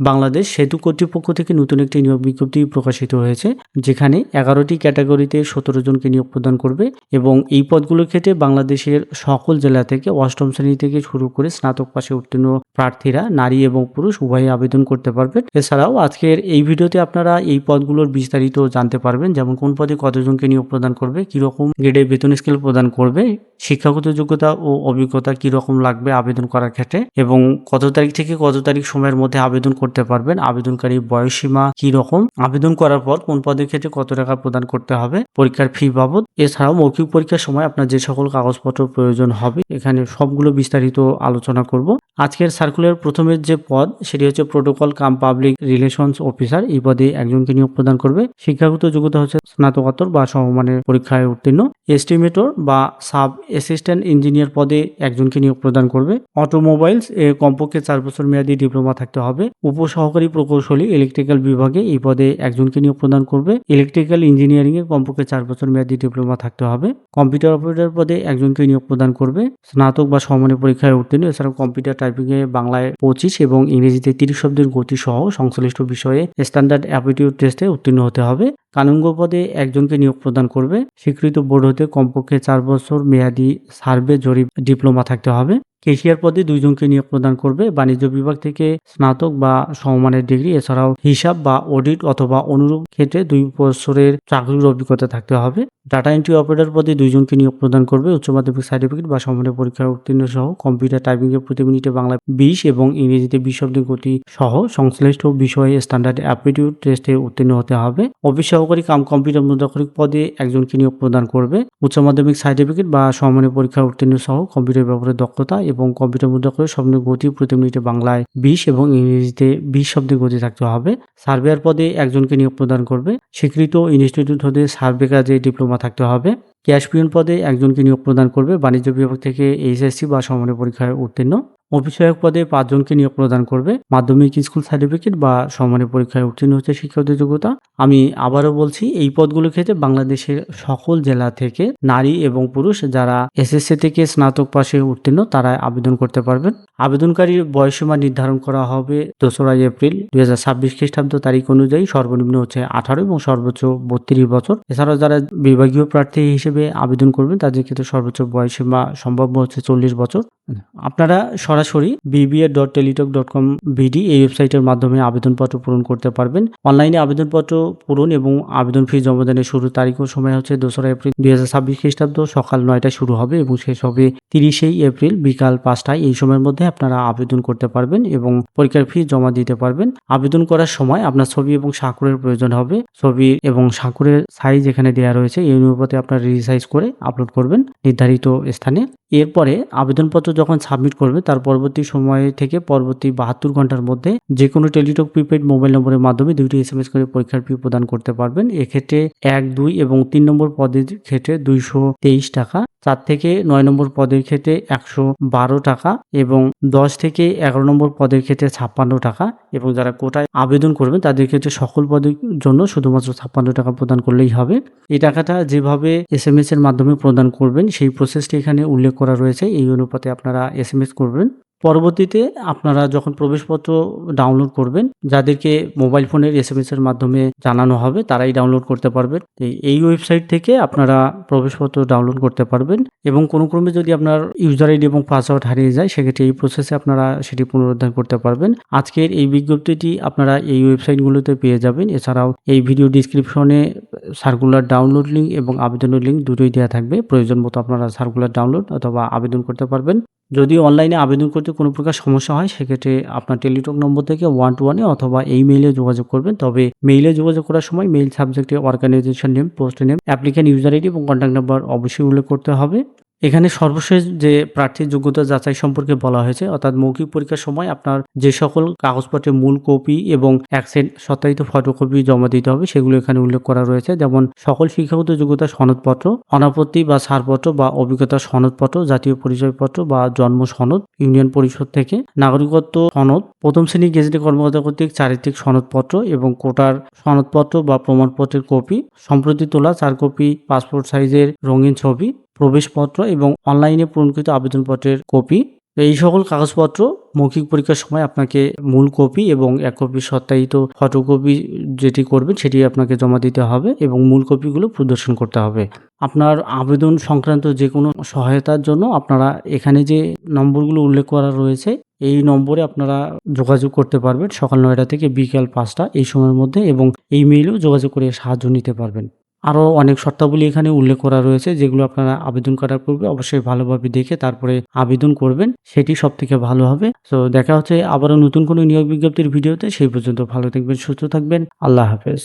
বাংলাদেশ সেতু কর্তৃপক্ষ থেকে নতুন একটি নিয়োগ বিজ্ঞপ্তি প্রকাশিত হয়েছে, যেখানে 11টি ক্যাটাগরিতে 17 জনকে নিয়োগ প্রদান করবে এবং এই পদগুলোর ক্ষেত্রে বাংলাদেশের সকল জেলা থেকে অষ্টম শ্রেণী থেকে শুরু করে স্নাতক পাশে উত্তীর্ণ প্রার্থীরা নারী এবং পুরুষ উভয়ই আবেদন করতে পারবেন। এছাড়াও আজকের এই ভিডিওতে আপনারা এই পদগুলোর বিস্তারিত জানতে পারবেন, যেমন কোন পদে কতজনকে নিয়োগ প্রদান করবে, কিরকম গ্রেডে বেতন স্কেল প্রদান করবে, শিক্ষাগত যোগ্যতা ও অভিজ্ঞতা কিরকম লাগবে আবেদন করার ক্ষেত্রে, এবং কত তারিখ থেকে কত তারিখ সময়ের মধ্যে আবেদন করতে পারবেন, আবেদনকারী বয়সসীমা কি রকম, আবেদন করার পর কোন পদের ক্ষেত্রে কত টাকা প্রদান করতে হবে, পরীক্ষার ফি বাবদ, এছাড়াও মৌখিক পরীক্ষার সময় আপনার যে সকল কাগজপত্র প্রয়োজন হবে, এখানে সবগুলো বিস্তারিত আলোচনা করব। আজকের সার্কুলার প্রথমের যে পদ সেটি হচ্ছে প্রোটোকল কাম পাবলিক রিলেশনস অফিসার। এই পদে একজনকে নিয়োগ প্রদান করবে। শিক্ষাগত যোগ্যতা হচ্ছে স্নাতকোত্তর বা সমমানের পরীক্ষায় উত্তীর্ণ। এস্টিমেটর বা সাব অ্যাসিস্ট্যান্ট ইঞ্জিনিয়ার পদে একজনকে নিয়োগ প্রদান করবে। অটোমোবাইলস এ কমপক্ষে 4 বছর মেয়াদী ডিপ্লোমা থাকতে হবে। উপসহকারী প্রকৌশলী ইলেকট্রিক্যাল বিভাগে এই পদে একজনকে নিয়োগ প্রদান করবে। ইলেকট্রিক্যাল ইঞ্জিনিয়ারিং এ কমপক্ষে 4 বছর মেয়াদী ডিপ্লোমা থাকতে হবে। কম্পিউটার অপারেটর পদে একজনকে নিয়োগ প্রদান করবে, স্নাতক বা সমমানের পরীক্ষায় উত্তীর্ণ। এছাড়াও কম্পিউটার টাইপিং এ বাংলায় 25 এবং ইংরেজিতে 30 শব্দের গতি সহ সংশ্লিষ্ট বিষয়ে স্ট্যান্ডার্ড অ্যাপটিটিউড টেস্টে উত্তীর্ণ হতে হবে। কানুনগো পদে একজনকে নিয়োগ প্রদান করবে। স্বীকৃত বোর্ড হতে কমপক্ষে 4 বছর মেয়াদী সার্ভে জরিপ ডিপ্লোমা থাকতে হবে। কেশিয়ার পদে 2 জনকে নিয়োগ প্রদান করবে। বাণিজ্য বিভাগ থেকে স্নাতক বা সমমানের ডিগ্রি, এছাড়াও হিসাব বা অডিট অথবা অনুরূপ ক্ষেত্রে 2 বছরের চাকরির অভিজ্ঞতা থাকতে হবে। ডাটা এন্ট্রি অপারেটর পদে 2 জনকে নিয়োগ প্রদান করবে। উচ্চ মাধ্যমিক সার্টিফিকেট বা সমমানের পরীক্ষায় উত্তীর্ণ সহ কম্পিউটার টাইপিং এ প্রতি মিনিটে বাংলা 20 এবং ইংরেজিতে 20 শব্দের গতি সহ সংশ্লিষ্ট বিষয়ে স্ট্যান্ডার্ড অ্যাপটিটিউড টেস্টে উত্তীর্ণ হতে হবে। অফিস সহকারী কাম কম্পিউটার মুদ্রাক্ষরিক পদে একজনকে নিয়োগ প্রদান করবে। উচ্চ মাধ্যমিক সার্টিফিকেট বা সমমানের পরীক্ষায় উত্তীর্ণ সহ কম্পিউটার ব্যবহারের দক্ষতা এবং কম্পিউটার মুদ্রাক্ষরিক শব্দের গতি প্রতি মিনিটে বাংলায় 20 এবং ইংরেজিতে 20 শব্দের গতি থাকতে হবে। সার্ভেয়ার পদে একজনকে নিয়োগ প্রদান করবে। স্বীকৃত ইনস্টিটিউট হতে সার্ভে কাজে ডিপ্লোমা থাকতে হবে। ক্যাশ পিয়ন পদে একজনকে নিয়োগ প্রদান করবে। বাণিজ্য বিভাগ থেকে এইচএসসি বা সমমানের পরীক্ষায় উত্তীর্ণ। অফিস সহায়ক পদে 5 জনকে নিয়োগ প্রদান করবে। মাধ্যমিক স্কুল সার্টিফিকেট বা সমমানের পরীক্ষায় উত্তীর্ণ হচ্ছে শিক্ষাগত যোগ্যতা। আমি আবারও বলছি, এই পদগুলোর ক্ষেত্রে বাংলাদেশের সকল জেলা থেকে নারী এবং পুরুষ যারা এসএসসি থেকে স্নাতক পাশে উত্তীর্ণ তারা আবেদন করতে পারবেন। আবেদনকারীর বয়সসীমা নির্ধারণ করা হবে 2রা এপ্রিল 2026 খ্রিস্টাব্দ তারিখ অনুযায়ী। সর্বনিম্ন হচ্ছে 18 এবং সর্বোচ্চ 32 বছর। এছাড়াও যারা বিভাগীয় প্রার্থী হিসেবে আবেদন করবেন তাদের ক্ষেত্রে সর্বোচ্চ বয়সসীমা সম্ভাব্য হচ্ছে 40 বছর। আপনারা সরাসরি bba.teletalk.com/bd এই ওয়েবসাইটের মাধ্যমে আবেদনপত্র পূরণ করতে পারবেন। অনলাইনে আবেদনপত্র পূরণ এবং আবেদন ফি জমাদানের শুরুর তারিখ ও সময় হচ্ছে 2রা এপ্রিল 2026 খ্রিস্টাব্দ সকাল 9টায় শুরু হবে এবং শেষ হবে 30 এপ্রিল বিকাল 5টায়। এই সময়ের মধ্যে আপনারা আবেদন করতে পারবেন এবং পরীক্ষার ফি জমা দিতে পারবেন। আবেদন করার সময় আপনার ছবি এবং স্বাক্ষরের প্রয়োজন হবে। ছবি এবং স্বাক্ষরের সাইজ এখানে দেওয়া রয়েছে, এই অনুপাতে আপনারা রিসাইজ করে আপলোড করবেন নির্ধারিত স্থানে। এরপরে আবেদনপত্র যখন সাবমিট করবে তার পরবর্তী সময় থেকে পরবর্তী 72 ঘন্টার মধ্যে যে কোনো টেলিটক প্রিপেড মোবাইল নম্বরের মাধ্যমে 2টি SMS করে পরীক্ষার ফি প্রদান করতে পারবেন। এক্ষেত্রে 1, 2 এবং 3 নম্বর পদের ক্ষেত্রে 223 টাকা, 4 থেকে 9 নম্বর পদের ক্ষেত্রে 112 টাকা এবং 10 থেকে 11 নম্বর পদের ক্ষেত্রে 56 টাকা, এবং যারা কোটায় আবেদন করবেন তাদের ক্ষেত্রে সকল পদের জন্য শুধুমাত্র 56 টাকা প্রদান করলেই হবে। এই টাকাটা যেভাবে SMS এর মাধ্যমে প্রদান করবেন সেই প্রসেসটি এখানে উল্লেখ করা রয়েছে, এই অনুপাতে আপনারা SMS করবেন। পরবর্তীতে আপনারা যখন প্রবেশপত্র ডাউনলোড করবেন, যাদেরকে মোবাইল ফোনের SMS এর মাধ্যমে জানানো হবে তারাই ডাউনলোড করতে পারবেন। এই ওয়েবসাইট থেকে আপনারা প্রবেশপত্র ডাউনলোড করতে পারবেন এবং কোনো ক্রমে যদি আপনার ইউজার আইডি এবং পাসওয়ার্ড হারিয়ে যায় সেক্ষেত্রে এই প্রসেসে আপনারা সেটি পুনরুদ্ধার করতে পারবেন। আজকের এই বিজ্ঞপ্তিটি আপনারা এই ওয়েবসাইটগুলোতে পেয়ে যাবেন। এছাড়াও এই ভিডিও ডিসক্রিপশনে সার্কুলার ডাউনলোড লিঙ্ক এবং আবেদনের লিঙ্ক দুটোই দেওয়া থাকবে। প্রয়োজন মতো আপনারা সার্কুলার ডাউনলোড অথবা আবেদন করতে পারবেন। যদি অনলাইনে আবেদন করতে কোনো প্রকার সমস্যা হয় সেক্ষেত্রে আপনার টেলিটক নম্বর থেকে 1-to-1 অথবা এই মেইলে যোগাযোগ করবেন। তবে মেইলে যোগাযোগ করার সময় মেইল সাবজেক্টে organisation name, post name, applicant user ID এবং কন্ট্যাক্ট নাম্বার অবশ্যই উল্লেখ করতে হবে। এখানে সর্বশেষ যে প্রার্থীর যোগ্যতা যাচাই সম্পর্কে বলা হয়েছে, অর্থাৎ মৌখিক পরীক্ষার সময় আপনার যে সকল কাগজপত্রের মূল কপি এবং 1 সেট সত্যায়িত ফটোকপি জমা দিতে হবে সেগুলো এখানে উল্লেখ করা রয়েছে। যেমন সকল শিক্ষাগত যোগ্যতা সনদপত্র, অনাপত্তি বা ছাড়পত্র বা অভিজ্ঞতা সনদপত্র, জাতীয় পরিচয়পত্র বা জন্ম সনদ ইউনিয়ন পরিষদ থেকে, নাগরিকত্ব সনদ, প্রথম শ্রেণী গেজেটেড কর্মকর্তা কর্তৃক চারিত্রিক সনদপত্র এবং কোটার সনদপত্র বা প্রমাণপত্রের কপি, সম্প্রতি তোলা 4 কপি পাসপোর্ট সাইজের রঙিন ছবি, প্রবেশপত্র এবং অনলাইনে পূরণকৃত আবেদনপত্রের কপি, তো এই সকল কাগজপত্র মৌখিক পরীক্ষার সময় আপনাকে মূল কপি এবং ১ কপি সত্যায়িত ফটোকপি যেটি করবেন সেটি আপনাকে জমা দিতে হবে এবং মূল কপিগুলো প্রদর্শন করতে হবে। আপনার আবেদন সংক্রান্ত যেকোনো সহায়তার জন্য আপনারা এখানে যে নম্বরগুলো উল্লেখ করা রয়েছে, এই নম্বরে আপনারা যোগাযোগ করতে পারবেন সকাল ৯টা থেকে বিকাল ৫টা এই সময়ের মধ্যে, এবং এই মেইলেও যোগাযোগ করে সাহায্য নিতে পারবেন। আরও অনেক শর্তাবলী এখানে উল্লেখ করা রয়েছে, যেগুলো আপনারা আবেদন করার পূর্বে অবশ্যই ভালোভাবে দেখে তারপরে আবেদন করবেন। সেটি সবথেকে ভালো হবে। সো দেখা হচ্ছে আবারও নতুন কোনো নিয়োগ বিজ্ঞপ্তির ভিডিওতে। সেই পর্যন্ত ভালো থাকবেন, সুস্থ থাকবেন। আল্লাহ হাফেজ।